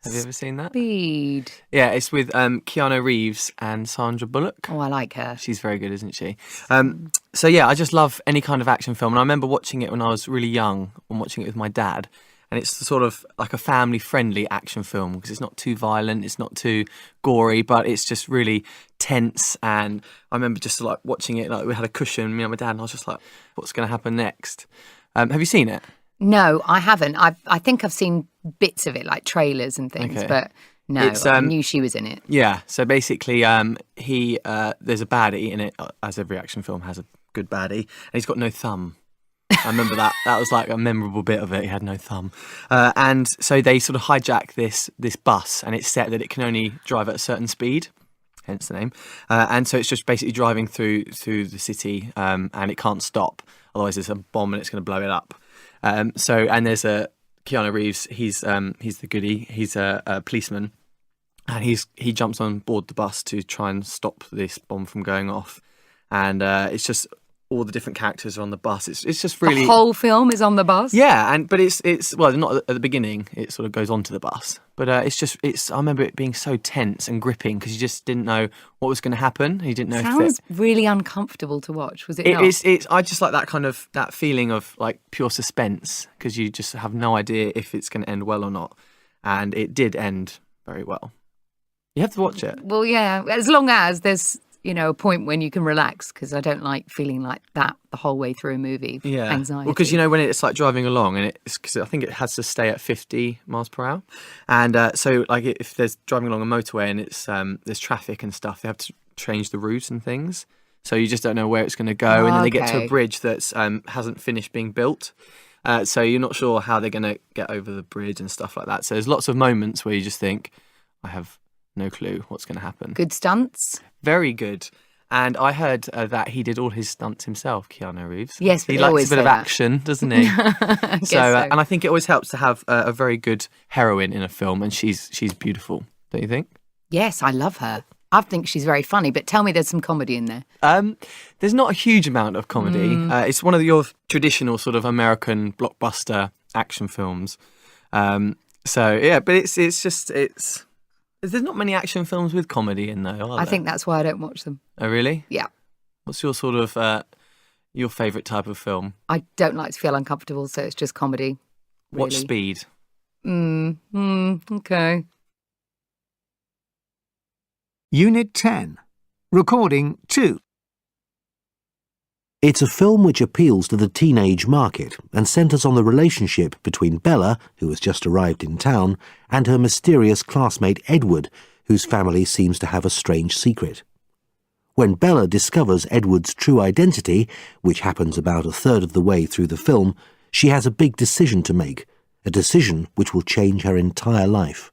Have you ever seen that? Speed. Yeah, it's with Keanu Reeves and Sandra Bullock. Oh, I like her. She's very good, isn't she? So yeah, I just love any kind of action film. And I remember watching it when I was really young and watching it with my dad. And it's sort of like a family-friendly action film because it's not too violent, it's not too gory, but it's just really tense. And I remember just like watching it, like we had a cushion, me and my dad, and I was just like, what's going to happen next? Have you seen it? No, I haven't. I think I've seen bits of it, like trailers and things, but no, I knew she was in it. Yeah, so basically there's a baddie in it, as every action film has a good baddie, and he's got no thumb. I remember that. That was like a memorable bit of it. He had no thumb. And so they sort of hijack this bus, and it's set that it can only drive at a certain speed, hence the name. And so it's just basically driving through the city, and it can't stop. Otherwise there's a bomb and it's going to blow it up. And there's Keanu Reeves, he's the goodie. He's a policeman. And he jumps on board the bus to try and stop this bomb from going off. And it's just all the different characters are on the bus. It's just really... The whole film is on the bus? Yeah, but it's well, not at the beginning. It sort of goes onto the bus. But I remember it being so tense and gripping because you just didn't know what was going to happen. You didn't know Sounds really uncomfortable to watch, was it not? I just like that feeling of like pure suspense because you just have no idea if it's going to end well or not. And it did end very well. You have to watch it. Well, yeah, as long as there's, a point when you can relax, because I don't like feeling like that the whole way through a movie. Yeah. Anxiety. Well, because, when it's like driving along and because I think it has to stay at 50 miles per hour. And so like if there's driving along a motorway and it's there's traffic and stuff, they have to change the route and things. So you just don't know where it's going to go. And then they get to a bridge that's hasn't finished being built. So you're not sure how they're going to get over the bridge and stuff like that. So there's lots of moments where you just think, I have no clue what's going to happen. Good stunts? Very good. And I heard that he did all his stunts himself, Keanu Reeves. Yes, but he likes a bit of action, doesn't he? so. And I think it always helps to have a very good heroine in a film, and she's beautiful, don't you think? Yes, I love her. I think she's very funny, but tell me there's some comedy in there. There's not a huge amount of comedy. It's one of your traditional sort of American blockbuster action films. But there's not many action films with comedy in there, are there? I think that's why I don't watch them. Oh, really? Yeah. What's your sort of, your favourite type of film? I don't like to feel uncomfortable, so it's just comedy. Really. What speed? Okay. Unit 10. Recording 2. It's a film which appeals to the teenage market and centres on the relationship between Bella, who has just arrived in town, and her mysterious classmate Edward, whose family seems to have a strange secret. When Bella discovers Edward's true identity, which happens about a third of the way through the film, she has a big decision to make, a decision which will change her entire life.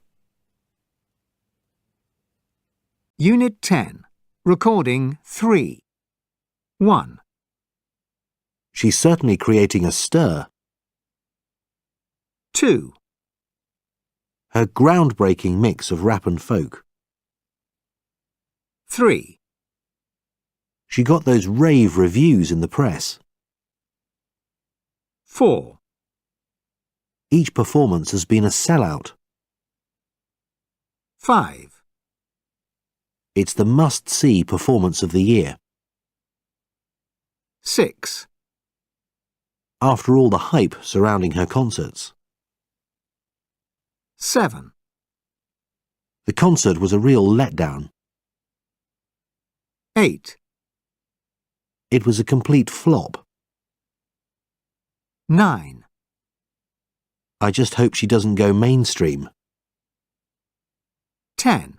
Unit 10. Recording 3. 1. She's certainly creating a stir. 2. Her groundbreaking mix of rap and folk. 3. She got those rave reviews in the press. 4. Each performance has been a sellout. 5. It's the must-see performance of the year. 6. After all the hype surrounding her concerts. 7. The concert was a real letdown. 8. It was a complete flop. 9. I just hope she doesn't go mainstream. 10.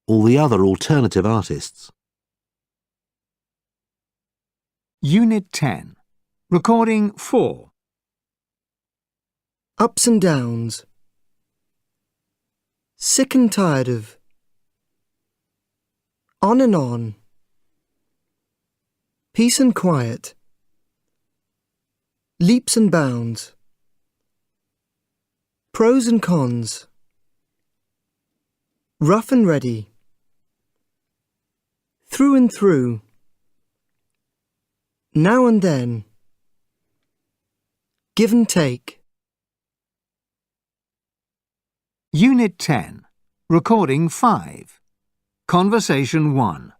All the other alternative artists. Unit 10. Recording 4. Ups and downs. Sick and tired of. On and on. Peace and quiet. Leaps and bounds. Pros and cons. Rough and ready. Through and through. Now and then. Give and take. Unit 10. Recording 5. Conversation 1.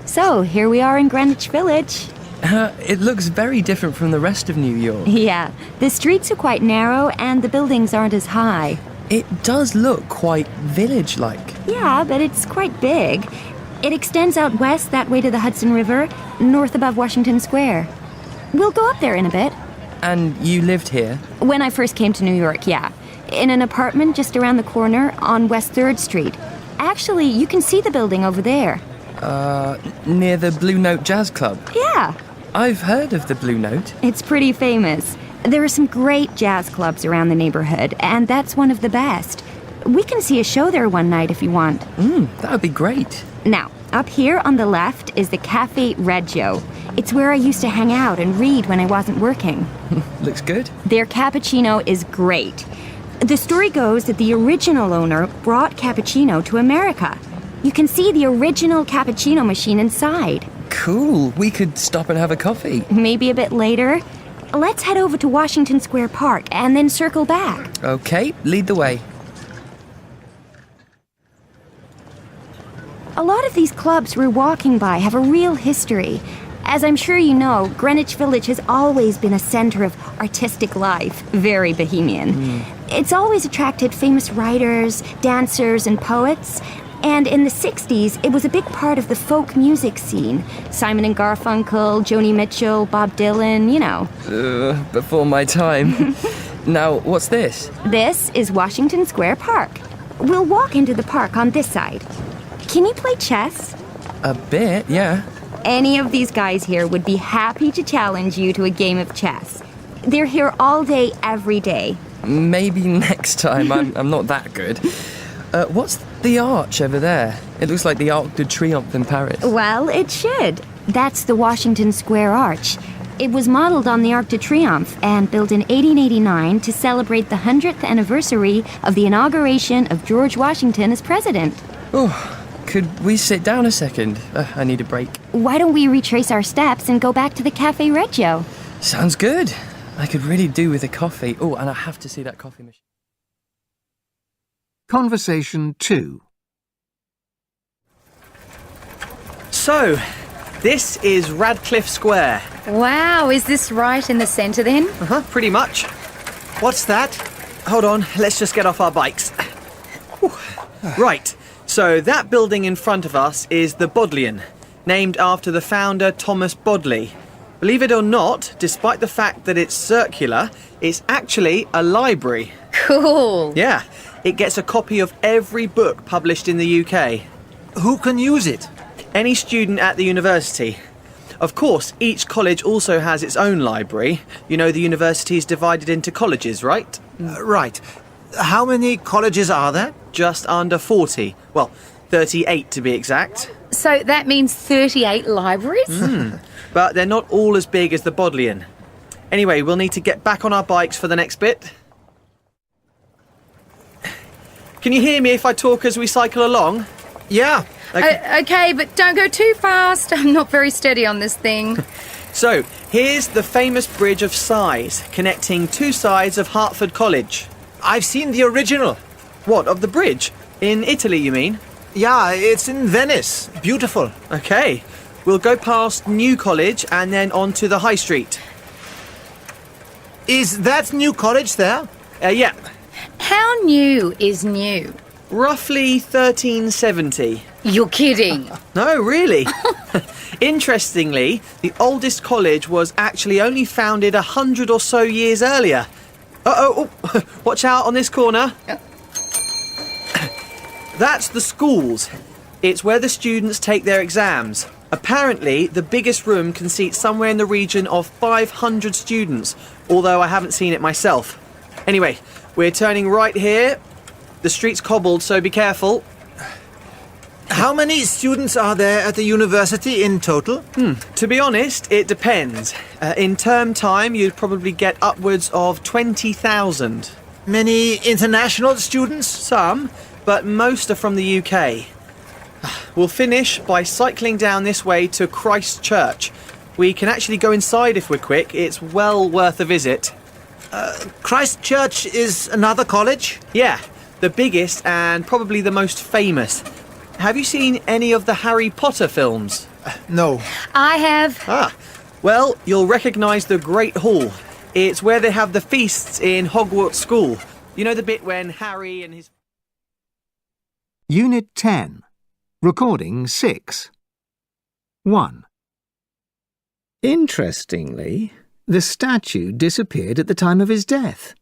So, here we are in Greenwich Village. It looks very different from the rest of New York. Yeah, the streets are quite narrow and the buildings aren't as high. It does look quite village-like. Yeah, but it's quite big. It extends out west that way to the Hudson River, north above Washington Square. We'll go up there in a bit. And you lived here? When I first came to New York, yeah. In an apartment just around the corner on West 3rd Street. Actually, you can see the building over there. Near the Blue Note Jazz Club. Yeah. I've heard of the Blue Note. It's pretty famous. There are some great jazz clubs around the neighborhood, and that's one of the best. We can see a show there one night if you want. That would be great. Now, up here on the left is the Cafe Reggio. It's where I used to hang out and read when I wasn't working. Looks good. Their cappuccino is great. The story goes that the original owner brought cappuccino to America. You can see the original cappuccino machine inside. Cool. We could stop and have a coffee. Maybe a bit later. Let's head over to Washington Square Park and then circle back. Okay, lead the way. A lot of these clubs we're walking by have a real history. As I'm sure you know, Greenwich Village has always been a centre of artistic life, very bohemian. It's always attracted famous writers, dancers, and poets. And in the 60s, it was a big part of the folk music scene. Simon and Garfunkel, Joni Mitchell, Bob Dylan, you know. Before my time. Now, what's this? This is Washington Square Park. We'll walk into the park on this side. Can you play chess? A bit, yeah. Any of these guys here would be happy to challenge you to a game of chess. They're here all day, every day. Maybe next time. I'm not that good. What's the arch over there? It looks like the Arc de Triomphe in Paris. Well, it should. That's the Washington Square Arch. It was modelled on the Arc de Triomphe and built in 1889 to celebrate the 100th anniversary of the inauguration of George Washington as president. Oh, could we sit down a second? I need a break. Why don't we retrace our steps and go back to the Cafe Reggio? Sounds good. I could really do with a coffee. Oh, and I have to see that coffee machine. Conversation 2. So, this is Radcliffe Square. Wow, is this right in the centre then? Pretty much. What's that? Hold on, let's just get off our bikes. Right, so that building in front of us is the Bodleian, named after the founder Thomas Bodley. Believe it or not, despite the fact that it's circular, it's actually a library. Cool. Yeah, it gets a copy of every book published in the UK. Who can use it? Any student at the university. Of course, each college also has its own library. You know, the university is divided into colleges, right? Right. How many colleges are there? Just under 40. Well, 38 to be exact. So that means 38 libraries? But they're not all as big as the Bodleian. Anyway, we'll need to get back on our bikes for the next bit. Can you hear me if I talk as we cycle along? Yeah. Okay, but don't go too fast. I'm not very steady on this thing. So, here's the famous Bridge of Sighs, connecting two sides of Hertford College. I've seen the original. What, of the bridge? In Italy, you mean? Yeah, it's in Venice. Beautiful. Okay. We'll go past New College and then on to the High Street. Is that New College there? Yeah. How new is new? Roughly 1370. You're kidding. No, really. Interestingly, the oldest college was actually only founded 100 or so years earlier. Watch out on this corner. That's the schools. It's where the students take their exams. Apparently, the biggest room can seat somewhere in the region of 500 students, although I haven't seen it myself. Anyway, we're turning right here. The street's cobbled, so be careful. How many students are there at the university in total? To be honest, it depends. In term time, you'd probably get upwards of 20,000. Many international students? Some, but most are from the UK. We'll finish by cycling down this way to Christ Church. We can actually go inside if we're quick. It's well worth a visit. Christ Church is another college? Yeah, the biggest and probably the most famous. Have you seen any of the Harry Potter films? No. I have. Well, you'll recognise the Great Hall. It's where they have the feasts in Hogwarts School. You know the bit when Harry and his... Unit 10. Recording 6. 1. Interestingly, the statue disappeared at the time of his death.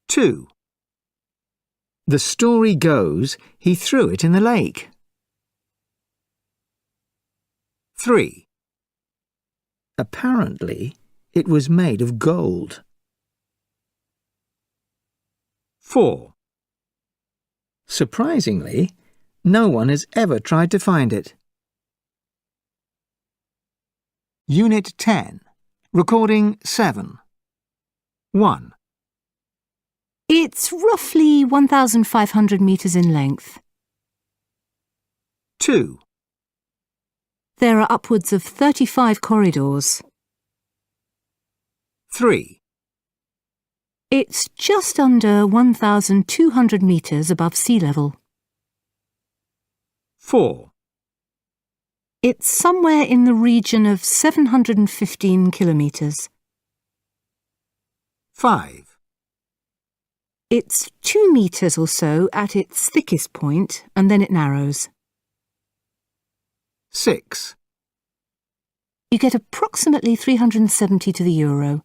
2. The story goes he threw it in the lake. 3. Apparently, it was made of gold. 4. Surprisingly, no one has ever tried to find it. Unit 10. Recording 7. 1. It's roughly 1,500 metres in length. 2. There are upwards of 35 corridors. 3. It's just under 1,200 metres above sea level. 4. It's somewhere in the region of 715 kilometres. 5. It's 2 metres or so at its thickest point, and then it narrows. 6. You get approximately 370 to the euro.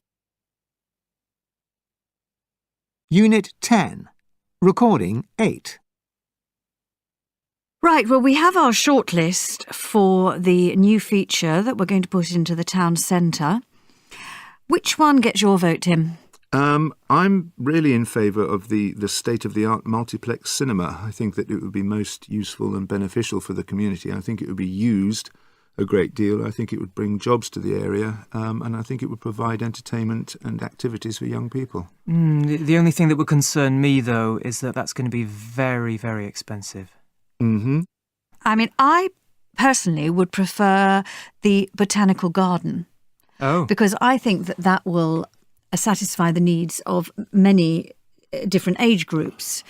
Unit 10. Recording 8. Right, well, we have our shortlist for the new feature that we're going to put into the town centre. Which one gets your vote, Tim? I'm really in favour of the state-of-the-art multiplex cinema. I think that it would be most useful and beneficial for the community. I think it would be used a great deal. I think it would bring jobs to the area, and I think it would provide entertainment and activities for young people. The only thing that would concern me, though, is that that's going to be very, very expensive. Mm-hmm. I mean, I personally would prefer the botanical garden. Oh. Because I think that that will satisfy the needs of many different age groups.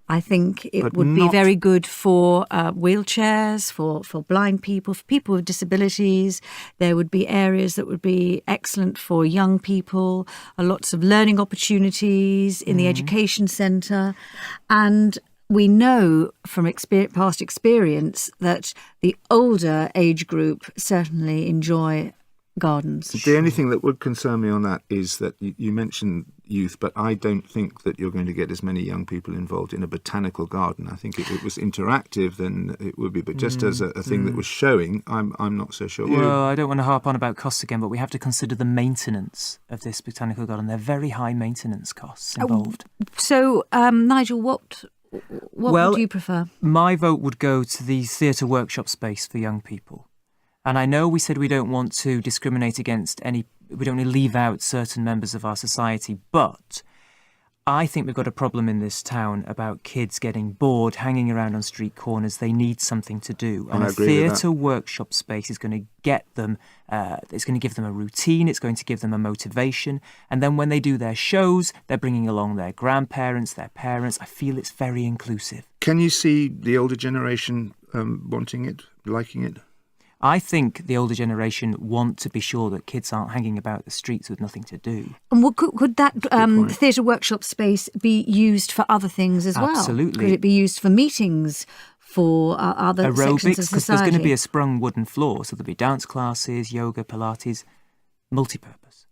I think it would be very good for wheelchairs, for blind people, for people with disabilities. There would be areas that would be excellent for young people, lots of learning opportunities in the education centre. And we know from past experience that the older age group certainly enjoy gardens. The only thing that would concern me on that is that you mentioned youth, but I don't think that you're going to get as many young people involved in a botanical garden. I think if it was interactive, then it would be, but just as a thing that was showing, I'm not so sure. Well, I don't want to harp on about costs again, but we have to consider the maintenance of this botanical garden. There are very high maintenance costs involved. So, Nigel, what would you prefer? My vote would go to the theatre workshop space for young people. And I know we said we don't want to discriminate against we don't want to leave out certain members of our society, but I think we've got a problem in this town about kids getting bored, hanging around on street corners. They need something to do. And a theatre workshop space is going to get them, it's going to give them a routine, it's going to give them a motivation. And then when they do their shows, they're bringing along their grandparents, their parents. I feel it's very inclusive. Can you see the older generation wanting it, liking it? I think the older generation want to be sure that kids aren't hanging about the streets with nothing to do. And could that theatre workshop space be used for other things as well? Absolutely. Could it be used for meetings, for other sections of aerobics? society? Because there's going to be a sprung wooden floor, so there'll be dance classes, yoga, Pilates, multi-purpose.